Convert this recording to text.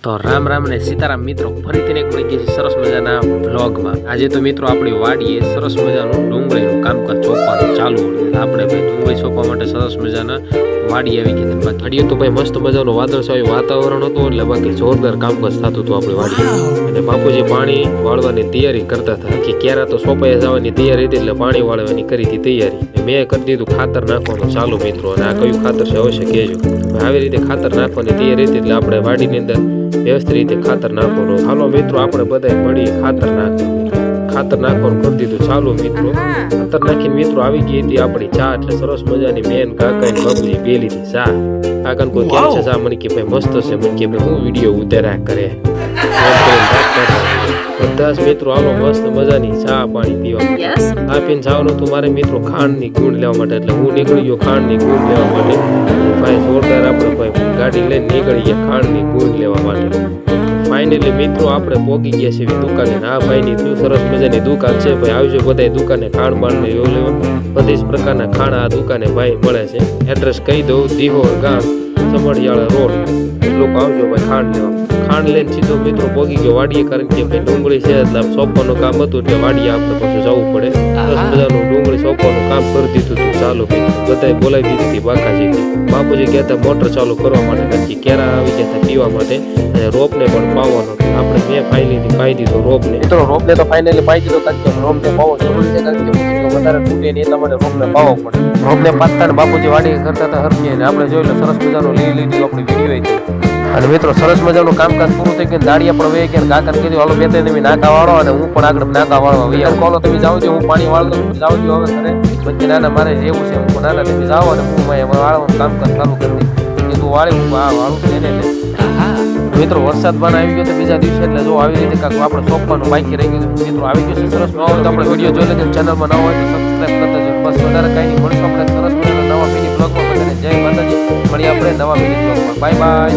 તો રામ રામ ને સીતારામ મિત્રો, ફરીથી એક મળી ગયા છે સરસ મજાના વ્લોગમાં। આજે તો મિત્રો આપણી વાડીએ સરસ મજાનું ડુંગળીનું કામકાજ ચોપવાનું ચાલુ હતું। આપણે ભાઈ ડુંગળી ચોપવા માટે સરસ મજાના વાડી આવી ગયા। બાકી ઘડીએ તો ભાઈ મસ્ત મજાનું વાદળછાયું વાતાવરણ હતું, એટલે બાકી જોરદાર કામકાજ થતું હતું આપણી વાડીએ। અને બાપુજી પાણી વાળવાની તૈયારી કરતા હતા કે ક્યારે તો સોપાઈ જવાની તૈયારી હતી, એટલે પાણી વાળવાની કરી હતી તૈયારી। મેં કરી દીધું ખાતર નાખવાનું ચાલુ મિત્રો, અને આ કયું ખાતર છે અવશ્ય કહેજો। આવી રીતે ખાતર નાખવાની તૈયારી હતી, એટલે આપણે વાડીની અંદર વ્યવસ્થિત રીતે ખાતર નાખવાનું। હાલો મિત્રો આપણે બધા મળી ખાતર નાખવાનું કરી દીધું ચાલુ મિત્રો। ખાતર નાખીને મિત્રો આવી ગઈ હતી આપણી ચા, એટલે સરસ મજાની બેન કાકા ને બાબુજી બે લીધી ચા। કાકા કોઈ કેમ છે ચા? મને કે ભાઈ મસ્ત છે। મને કે ભાઈ હું વિડીયો ઉતાર્યા કરે બધા મિત્રો હાલો મસ્ત મજાની ચા પાણી પીવા। આ પીને જવાનું હતું મારે મિત્રો ખાંડની ગુણ લેવા માટે, એટલે હું નીકળી ગયો ખાંડની ગુણ લેવા માટે। ભાઈ જોરદાર આપણે ભાઈ ગાડી લઈને નીકળી ગયા ખાંડની ગુણ લેવા માટે। ફાઇનલી મિત્રો આપણે પહોંચી ગયા છીએ દુકાને। આ ભાઈની સરસ મજાની દુકાન છે ભાઈ, આવજો બધા દુકાને ખાંડ બાંડ ને એવું લેવા। બધી જ પ્રકારના ખાંડ આ દુકાને ભાઈ મળે છે। એડ્રેસ કહી દઉં, દિહોર ગામ, સમઢિયાળા રોડ। લોકો આવજો ભાઈ ખાંડ લેવા। ખાંડ લઈને સીધો મિત્રો પહોંચી ગયો વાડીએ, કારણ કે ભાઈ ડુંગળી છે એટલે સોંપવાનું કામ હતું, એટલે વાડીએ આપણે પાછું જવું પડે। સરસ મજાનું ડુંગળી સોંપવાનું કામ કરી દીધું હતું ચાલુ। બધાએ બોલાવી દીધી હતી બાકાજી। બાપુજી કહેતા મોટર ચાલુ કરવા માટે, નથી કેરા આવી ગયા હતા પીવા માટે, અને રોપને પણ પાવાનો। આપણે મેં પાઈ દીધો રોપને મિત્રો। રોપને તો ફાઇનલી પાઈ દીધો, કારણ કે રોપને પાવો જરૂરી છે, કારણ કે વધારે તૂટે નહીં એટલા માટે રોપને પાવો પડે। રોપને પાતા બાપુજી વાડી કરતા હતા હરખી, અને આપણે જોઈ લો સરસ મજાનું લીધી આપણી વિડીયો હતી। અને મિત્રો સરસ મજાનું કામકાજ પૂરું થઈ ગયું, દાડિયા પણ વહી ગયા। કાકાને કીધું હાલો બે તમે નાકા વાળો, અને હું પણ આગળ નાકા વાળવા વૈયા કોલો તમે જાઓ છો, હું પાણી વાળો જાઓ છો હવે ઘરે। પછી નાના મારે એવું છે, હું નાના તમે જાઓ અને હું વાળવાનું કામકાજ ચાલુ કરી દઈ તું વાળી હું વાળું છું એને। મિત્રો વરસાદ પણ આવી ગયો તો બીજા દિવસે, એટલે જો આવી રીતે કાંક આપણે સોંપવાનું બાકી રહી ગયું મિત્રો આવી ગયું છે। સરસ ન હોય તો આપણે વિડીયો જોઈ લેજો, ચેનલમાં ન હોય તો સબસ્ક્રાઈબ કરતા જજો। બસ વધારે કાંઈ નહીં, મળીશું આપણે સરસ મજાના નવા મિની બ્લોગમાં। બધાને જય માતાજી, મળીએ આપણે નવા મિની બ્લોગમાં। Bye bye.